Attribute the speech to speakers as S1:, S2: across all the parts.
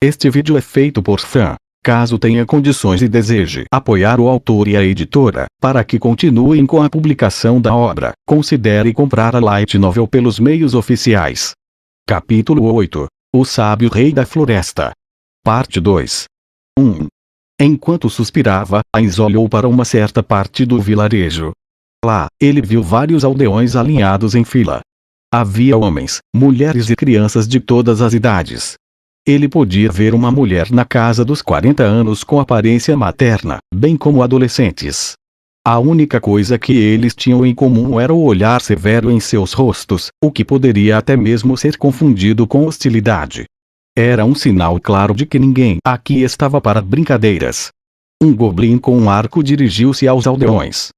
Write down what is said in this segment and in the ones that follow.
S1: Este vídeo é feito por fã. Caso tenha condições e deseje apoiar o autor e a editora, para que continuem com a publicação da obra, considere comprar a Light Novel pelos meios oficiais. Capítulo 8. O Sábio Rei da Floresta. Parte 2. 1. Enquanto suspirava, Ainz olhou para uma certa parte do vilarejo. Lá, ele viu vários aldeões alinhados em fila. Havia homens, mulheres e crianças de todas as idades. Ele podia ver uma mulher na casa dos 40 anos com aparência materna, bem como adolescentes. A única coisa que eles tinham em comum era o olhar severo em seus rostos, o que poderia até mesmo ser confundido com hostilidade. Era um sinal claro de que ninguém aqui estava para brincadeiras. Um goblin com um arco dirigiu-se aos aldeões.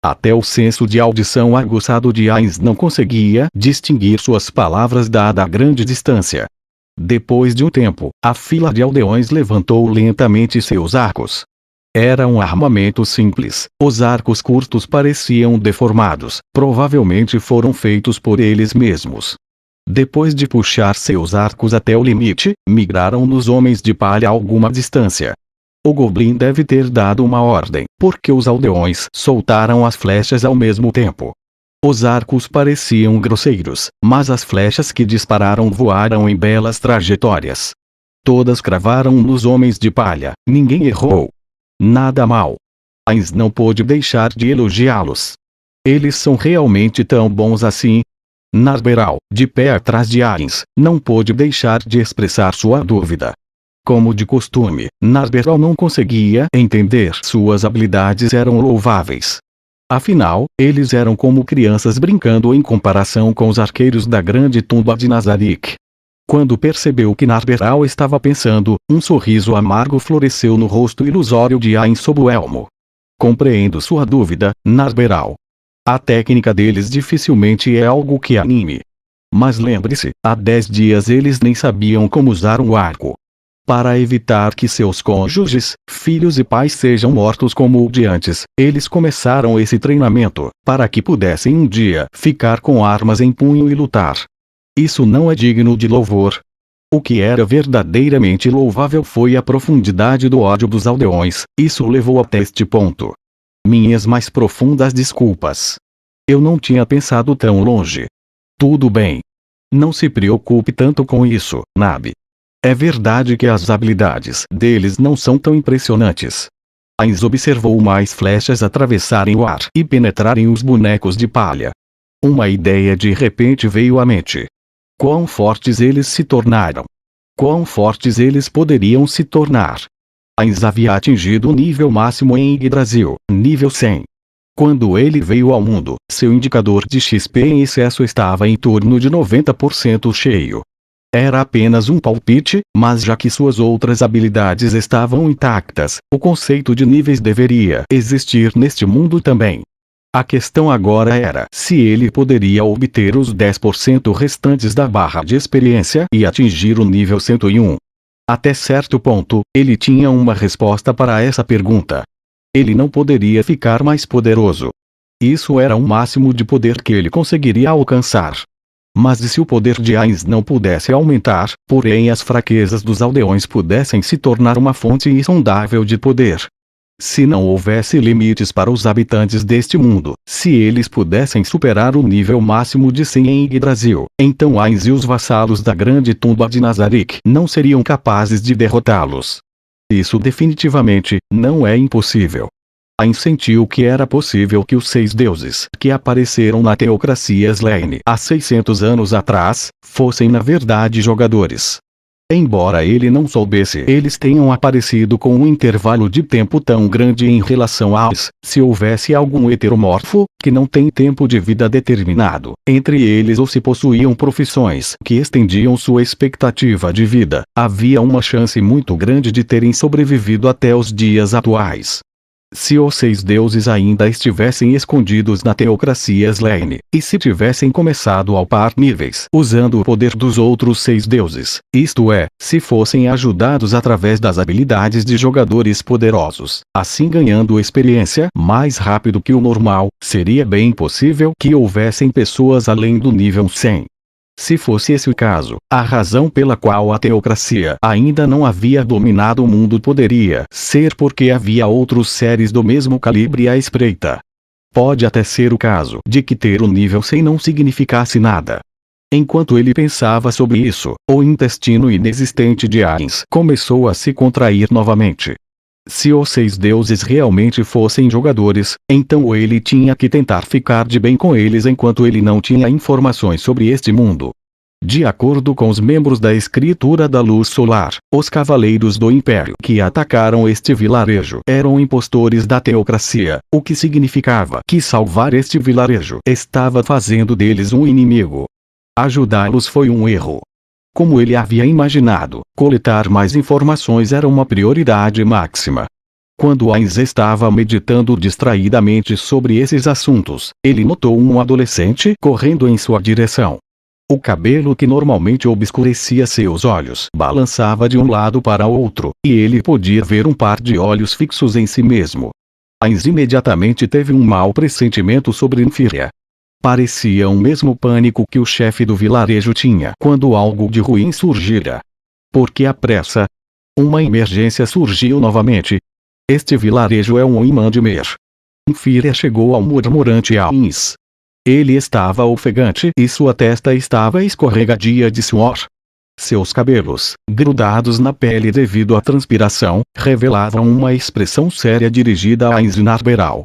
S1: Até o senso de audição aguçado de Ainz não conseguia distinguir suas palavras dada a grande distância. Depois de um tempo, a fila de aldeões levantou lentamente seus arcos. Era um armamento simples, os arcos curtos pareciam deformados, provavelmente foram feitos por eles mesmos. Depois de puxar seus arcos até o limite, migraram nos homens de palha a alguma distância. O goblin deve ter dado uma ordem, porque os aldeões soltaram as flechas ao mesmo tempo. Os arcos pareciam grosseiros, mas as flechas que dispararam voaram em belas trajetórias. Todas cravaram nos homens de palha, ninguém errou. Nada mal. Ainz não pôde deixar de elogiá-los. Eles são realmente tão bons assim? Narberal, de pé atrás de Ainz, não pôde deixar de expressar sua dúvida. Como de costume, Narberal não conseguia entender suas habilidades eram louváveis. Afinal, eles eram como crianças brincando em comparação com os arqueiros da grande tumba de Nazarick. Quando percebeu que Narberal estava pensando, um sorriso amargo floresceu no rosto ilusório de Ainz sob o elmo. Compreendo sua dúvida, Narberal. A técnica deles dificilmente é algo que anime. Mas lembre-se, há 10 dias eles nem sabiam como usar um arco. Para evitar que seus cônjuges, filhos e pais sejam mortos como o de antes, eles começaram esse treinamento, para que pudessem um dia ficar com armas em punho e lutar. Isso não é digno de louvor. O que era verdadeiramente louvável foi a profundidade do ódio dos aldeões, isso o levou até este ponto. Minhas mais profundas desculpas. Eu não tinha pensado tão longe. Tudo bem. Não se preocupe tanto com isso, Nabe. É verdade que as habilidades deles não são tão impressionantes. Ainz observou mais flechas atravessarem o ar e penetrarem os bonecos de palha. Uma ideia de repente veio à mente. Quão fortes eles se tornaram? Quão fortes eles poderiam se tornar? Ainz havia atingido o nível máximo em Yggdrasil, nível 100. Quando ele veio ao mundo, seu indicador de XP em excesso estava em torno de 90% cheio. Era apenas um palpite, mas já que suas outras habilidades estavam intactas, o conceito de níveis deveria existir neste mundo também. A questão agora era se ele poderia obter os 10% restantes da barra de experiência e atingir o nível 101. Até certo ponto, ele tinha uma resposta para essa pergunta. Ele não poderia ficar mais poderoso. Isso era o máximo de poder que ele conseguiria alcançar. Mas e se o poder de Ainz não pudesse aumentar, porém as fraquezas dos aldeões pudessem se tornar uma fonte insondável de poder? Se não houvesse limites para os habitantes deste mundo, se eles pudessem superar o nível máximo de 100 em Yggdrasil, então Ainz e os vassalos da grande tumba de Nazarick não seriam capazes de derrotá-los. Isso definitivamente não é impossível. Ainz sentiu que era possível que os 6 deuses que apareceram na teocracia Slaane há 600 anos atrás, fossem na verdade jogadores. Embora ele não soubesse, eles tenham aparecido com um intervalo de tempo tão grande em relação aos, se houvesse algum heteromorfo, que não tem tempo de vida determinado, entre eles ou se possuíam profissões que estendiam sua expectativa de vida, havia uma chance muito grande de terem sobrevivido até os dias atuais. Se os 6 deuses ainda estivessem escondidos na teocracia Slaane, e se tivessem começado a upar níveis usando o poder dos outros 6 deuses, isto é, se fossem ajudados através das habilidades de jogadores poderosos, assim ganhando experiência mais rápido que o normal, seria bem possível que houvessem pessoas além do nível 100. Se fosse esse o caso, a razão pela qual a teocracia ainda não havia dominado o mundo poderia ser porque havia outros seres do mesmo calibre à espreita. Pode até ser o caso de que ter o nível 100 não significasse nada. Enquanto ele pensava sobre isso, o intestino inexistente de Ainz começou a se contrair novamente. Se os 6 deuses realmente fossem jogadores, então ele tinha que tentar ficar de bem com eles enquanto ele não tinha informações sobre este mundo. De acordo com os membros da Escritura da Luz Solar, os Cavaleiros do Império que atacaram este vilarejo eram impostores da teocracia, o que significava que salvar este vilarejo estava fazendo deles um inimigo. Ajudá-los foi um erro. Como ele havia imaginado, coletar mais informações era uma prioridade máxima. Quando Ainz estava meditando distraidamente sobre esses assuntos, ele notou um adolescente correndo em sua direção. O cabelo que normalmente obscurecia seus olhos balançava de um lado para outro, e ele podia ver um par de olhos fixos em si mesmo. Ainz imediatamente teve um mau pressentimento sobre Infíria. Parecia o mesmo pânico que o chefe do vilarejo tinha quando algo de ruim surgira. Por que a pressa? Uma emergência surgiu novamente. Este vilarejo é um imã de Mer. Infíria chegou ao murmurante Ainz. Ele estava ofegante e sua testa estava escorregadia de suor. Seus cabelos, grudados na pele devido à transpiração, revelavam uma expressão séria dirigida a Ainz Narberal.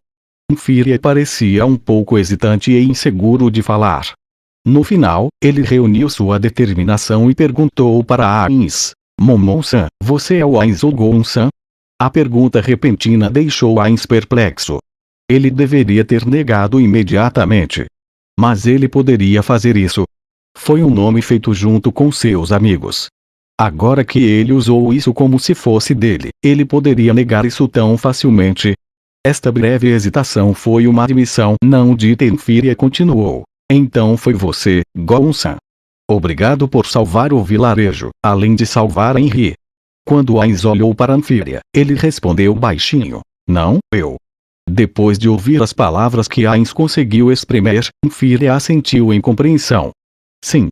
S1: Infíria parecia um pouco hesitante e inseguro de falar. No final, ele reuniu sua determinação e perguntou para Ainz: Momon-san, você é o Ainz Ogon-san? A pergunta repentina deixou Ainz perplexo. Ele deveria ter negado imediatamente. Mas ele poderia fazer isso. Foi um nome feito junto com seus amigos. Agora que ele usou isso como se fosse dele, ele poderia negar isso tão facilmente. Esta breve hesitação foi uma admissão não dita. Infíria continuou. Então foi você, Gon-san. Obrigado por salvar o vilarejo, além de salvar Henry. Quando Ainz olhou para Infíria, ele respondeu baixinho: Não, eu. Depois de ouvir as palavras que Ainz conseguiu exprimir, Infíria assentiu em compreensão. Sim.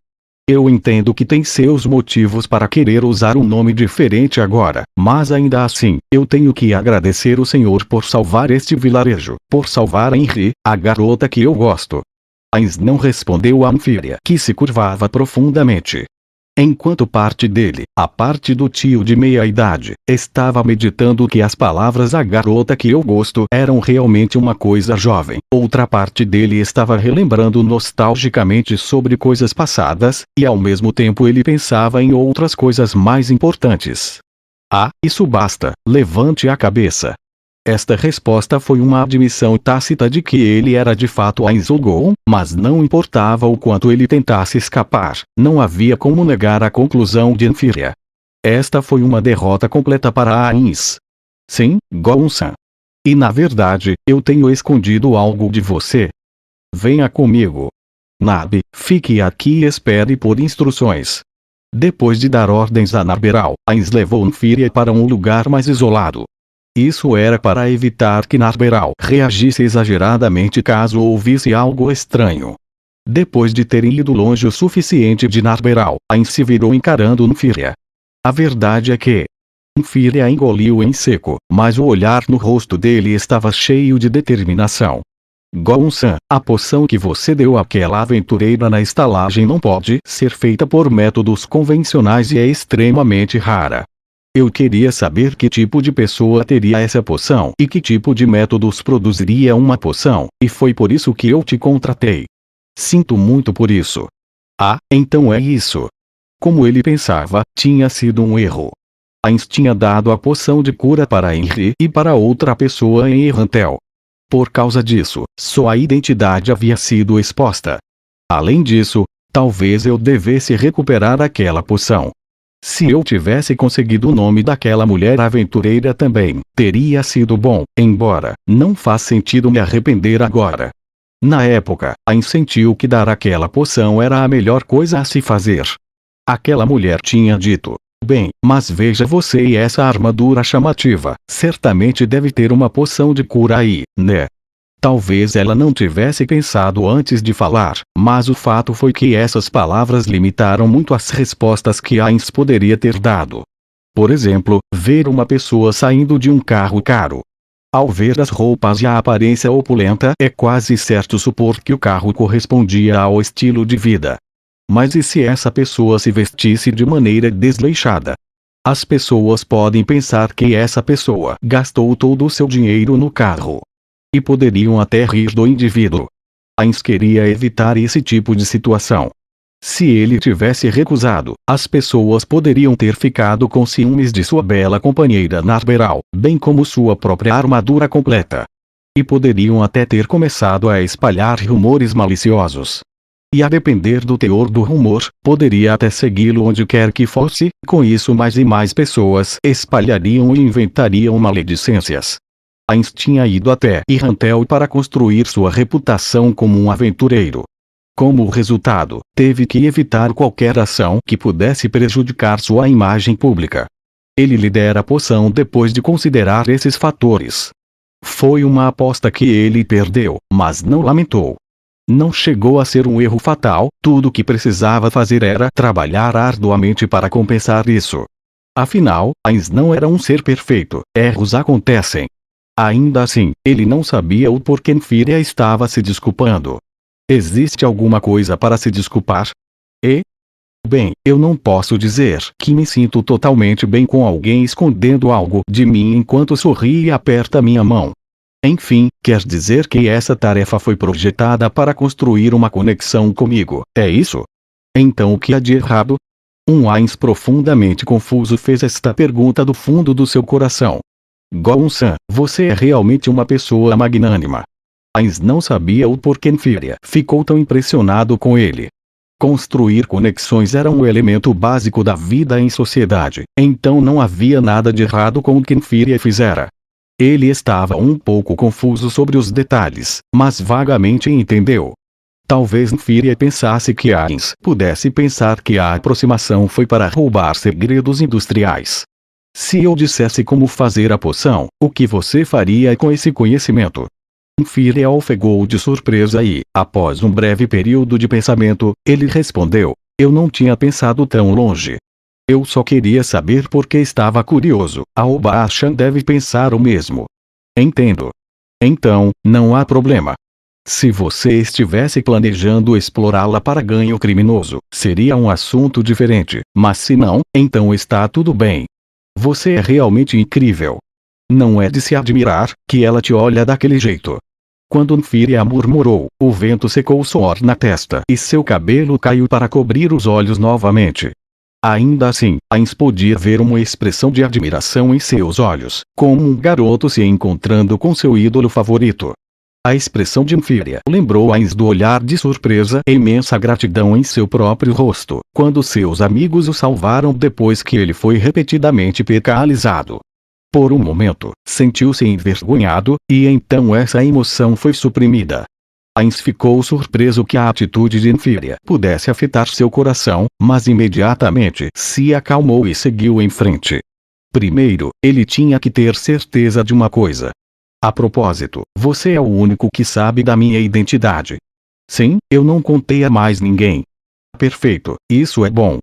S1: Eu entendo que tem seus motivos para querer usar um nome diferente agora, mas ainda assim, eu tenho que agradecer o Senhor por salvar este vilarejo, por salvar Henry, a garota que eu gosto. Ainz não respondeu a Infíria, que se curvava profundamente. Enquanto parte dele, a parte do tio de meia-idade, estava meditando que as palavras "a garota que eu gosto" eram realmente uma coisa jovem, outra parte dele estava relembrando nostalgicamente sobre coisas passadas, e ao mesmo tempo ele pensava em outras coisas mais importantes. Ah, isso basta, levante a cabeça. Esta resposta foi uma admissão tácita de que ele era de fato Ainz Ogon, mas não importava o quanto ele tentasse escapar, não havia como negar a conclusão de Infíria. Esta foi uma derrota completa para Ainz. Sim, Gon-san. E na verdade, eu tenho escondido algo de você. Venha comigo. Nabe, fique aqui e espere por instruções. Depois de dar ordens a Narberal, Ainz levou Infíria para um lugar mais isolado. Isso era para evitar que Narberal reagisse exageradamente caso ouvisse algo estranho. Depois de terem ido longe o suficiente de Narberal, Ainz se virou encarando Infíria. A verdade é que Infíria engoliu em seco, mas o olhar no rosto dele estava cheio de determinação. Gon-san, a poção que você deu àquela aventureira na estalagem não pode ser feita por métodos convencionais e é extremamente rara. Eu queria saber que tipo de pessoa teria essa poção e que tipo de métodos produziria uma poção, e foi por isso que eu te contratei. Sinto muito por isso. Ah, então é isso. Como ele pensava, tinha sido um erro. Ainz tinha dado a poção de cura para Henry e para outra pessoa em Errantel. Por causa disso, sua identidade havia sido exposta. Além disso, talvez eu devesse recuperar aquela poção. Se eu tivesse conseguido o nome daquela mulher aventureira também, teria sido bom, embora não faz sentido me arrepender agora. Na época, Ainz sentiu que dar aquela poção era a melhor coisa a se fazer. Aquela mulher tinha dito: bem, mas veja você e essa armadura chamativa, certamente deve ter uma poção de cura aí, né? Talvez ela não tivesse pensado antes de falar, mas o fato foi que essas palavras limitaram muito as respostas que Heinz poderia ter dado. Por exemplo, ver uma pessoa saindo de um carro caro. Ao ver as roupas e a aparência opulenta, é quase certo supor que o carro correspondia ao estilo de vida. Mas e se essa pessoa se vestisse de maneira desleixada? As pessoas podem pensar que essa pessoa gastou todo o seu dinheiro no carro. E poderiam até rir do indivíduo. Heinz queria evitar esse tipo de situação. Se ele tivesse recusado, as pessoas poderiam ter ficado com ciúmes de sua bela companheira Narberal, bem como sua própria armadura completa. E poderiam até ter começado a espalhar rumores maliciosos. E a depender do teor do rumor, poderia até segui-lo onde quer que fosse, com isso mais e mais pessoas espalhariam e inventariam maledicências. Heinz tinha ido até Irrantel para construir sua reputação como um aventureiro. Como resultado, teve que evitar qualquer ação que pudesse prejudicar sua imagem pública. Ele lhe dera a poção depois de considerar esses fatores. Foi uma aposta que ele perdeu, mas não lamentou. Não chegou a ser um erro fatal, tudo o que precisava fazer era trabalhar arduamente para compensar isso. Afinal, Heinz não era um ser perfeito, erros acontecem. Ainda assim, ele não sabia o porquê Nfiria estava se desculpando. Existe alguma coisa para se desculpar? Bem, eu não posso dizer que me sinto totalmente bem com alguém escondendo algo de mim enquanto sorri e aperta minha mão. Enfim, quer dizer que essa tarefa foi projetada para construir uma conexão comigo, é isso? Então o que há de errado? Heinz profundamente confuso fez esta pergunta do fundo do seu coração. Gon-san, você é realmente uma pessoa magnânima. Heinz não sabia o porquê Nfiria ficou tão impressionado com ele. Construir conexões era um elemento básico da vida em sociedade, então não havia nada de errado com o que Nfiria fizera. Ele estava um pouco confuso sobre os detalhes, mas vagamente entendeu. Talvez Nfiria pensasse que Heinz pudesse pensar que a aproximação foi para roubar segredos industriais. Se eu dissesse como fazer a poção, o que você faria com esse conhecimento? Nfiria ofegou de surpresa e, após um breve período de pensamento, ele respondeu: eu não tinha pensado tão longe. Eu só queria saber porque estava curioso. A Oba-chan deve pensar o mesmo. Entendo. Então, não há problema. Se você estivesse planejando explorá-la para ganho criminoso, seria um assunto diferente, mas se não, então está tudo bem. Você é realmente incrível. Não é de se admirar que ela te olha daquele jeito. Quando Nfiria murmurou, o vento secou o suor na testa e seu cabelo caiu para cobrir os olhos novamente. Ainda assim, Heinz podia ver uma expressão de admiração em seus olhos, como um garoto se encontrando com seu ídolo favorito. A expressão de Nfiria lembrou Heinz do olhar de surpresa e imensa gratidão em seu próprio rosto, quando seus amigos o salvaram depois que ele foi repetidamente pecalizado. Por um momento, sentiu-se envergonhado, e então essa emoção foi suprimida. Heinz ficou surpreso que a atitude de Nfiria pudesse afetar seu coração, mas imediatamente se acalmou e seguiu em frente. Primeiro, ele tinha que ter certeza de uma coisa. A propósito, você é o único que sabe da minha identidade. Sim, eu não contei a mais ninguém. Perfeito, isso é bom.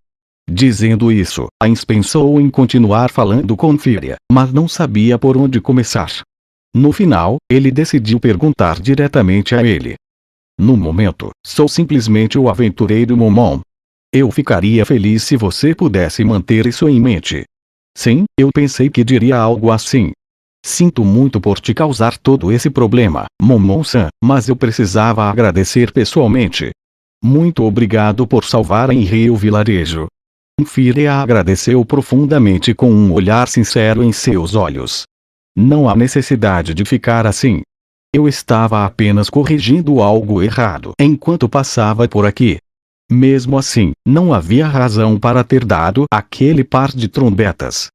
S1: Dizendo isso, Heinz pensou em continuar falando com Nfiria, mas não sabia por onde começar. No final, ele decidiu perguntar diretamente a ele. No momento, sou simplesmente o aventureiro Momon. Eu ficaria feliz se você pudesse manter isso em mente. Sim, eu pensei que diria algo assim. Sinto muito por te causar todo esse problema, Momon-san, mas eu precisava agradecer pessoalmente. Muito obrigado por salvar Henry o vilarejo. Nfiria agradeceu profundamente com um olhar sincero em seus olhos. Não há necessidade de ficar assim. Eu estava apenas corrigindo algo errado enquanto passava por aqui. Mesmo assim, não havia razão para ter dado aquele par de trombetas.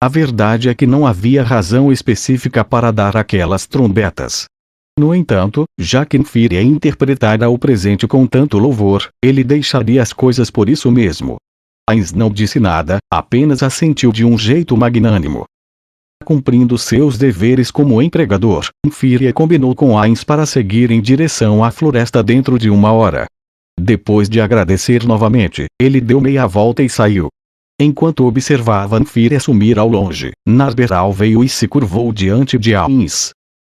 S1: A verdade é que não havia razão específica para dar aquelas trombetas. No entanto, já que Nfiria interpretara o presente com tanto louvor, ele deixaria as coisas por isso mesmo. Heinz não disse nada, apenas assentiu de um jeito magnânimo. Cumprindo seus deveres como empregador, Infíria combinou com Ainz para seguir em direção à floresta dentro de 1 hora. Depois de agradecer novamente, ele deu meia volta e saiu. Enquanto observava Infíria sumir ao longe, Narberal veio e se curvou diante de Ainz.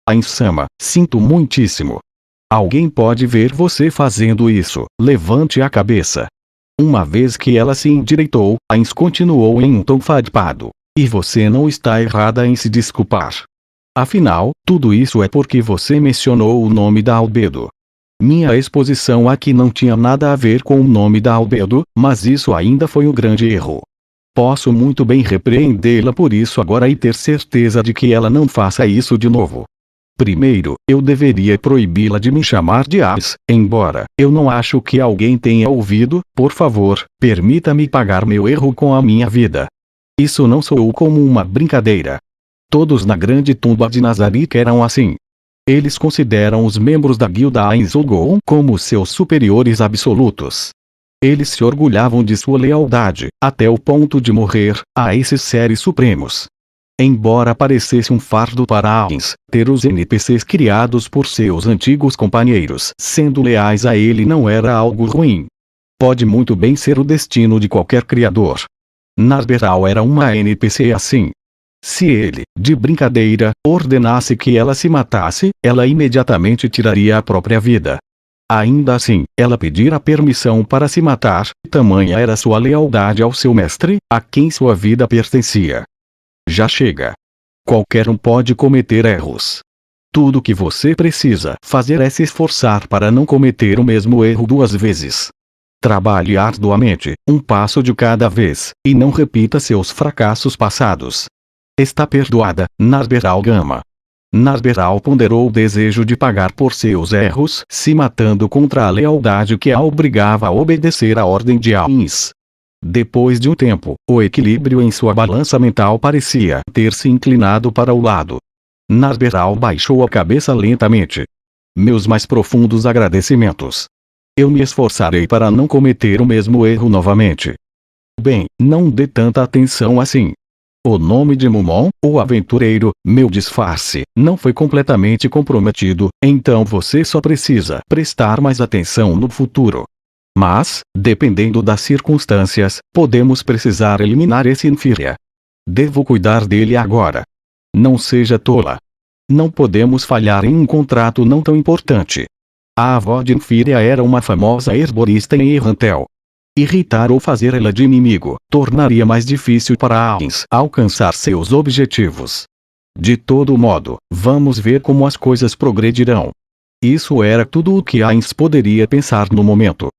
S1: Ainz-sama, sinto muitíssimo. Alguém pode ver você fazendo isso, levante a cabeça. Uma vez que ela se endireitou, Ainz continuou em um tom fadipado. E você não está errada em se desculpar. Afinal, tudo isso é porque você mencionou o nome da Albedo. Minha exposição aqui não tinha nada a ver com o nome da Albedo, mas isso ainda foi um grande erro. Posso muito bem repreendê-la por isso agora e ter certeza de que ela não faça isso de novo. Primeiro, eu deveria proibi-la de me chamar de Ainz, embora eu não acho que alguém tenha ouvido. Por favor, permita-me pagar meu erro com a minha vida. Isso não soou como uma brincadeira. Todos na grande tumba de Nazarick eram assim. Eles consideram os membros da guilda Ainz-Ogon como seus superiores absolutos. Eles se orgulhavam de sua lealdade, até o ponto de morrer, a esses seres supremos. Embora parecesse um fardo para Ainz, ter os NPCs criados por seus antigos companheiros sendo leais a ele não era algo ruim. Pode muito bem ser o destino de qualquer criador. Narberal era uma NPC assim. Se ele, de brincadeira, ordenasse que ela se matasse, ela imediatamente tiraria a própria vida. Ainda assim, ela pedira permissão para se matar, tamanha era sua lealdade ao seu mestre, a quem sua vida pertencia. Já chega. Qualquer um pode cometer erros. Tudo que você precisa fazer é se esforçar para não cometer o mesmo erro 2 vezes. Trabalhe arduamente, um passo de cada vez, e não repita seus fracassos passados. Está perdoada, Narberal Gama. Narberal ponderou o desejo de pagar por seus erros, se matando contra a lealdade que a obrigava a obedecer à ordem de Ainz. Depois de um tempo, o equilíbrio em sua balança mental parecia ter se inclinado para o lado. Narberal baixou a cabeça lentamente. Meus mais profundos agradecimentos. Eu me esforçarei para não cometer o mesmo erro novamente. Bem, não dê tanta atenção assim. O nome de Mumon, o aventureiro, meu disfarce, não foi completamente comprometido, então você só precisa prestar mais atenção no futuro. Mas, dependendo das circunstâncias, podemos precisar eliminar esse Infíria. Devo cuidar dele agora. Não seja tola. Não podemos falhar em um contrato não tão importante. A avó de Infíria era uma famosa herborista em Errantel. Irritar ou fazer ela de inimigo tornaria mais difícil para Ainz alcançar seus objetivos. De todo modo, vamos ver como as coisas progredirão. Isso era tudo o que Ainz poderia pensar no momento.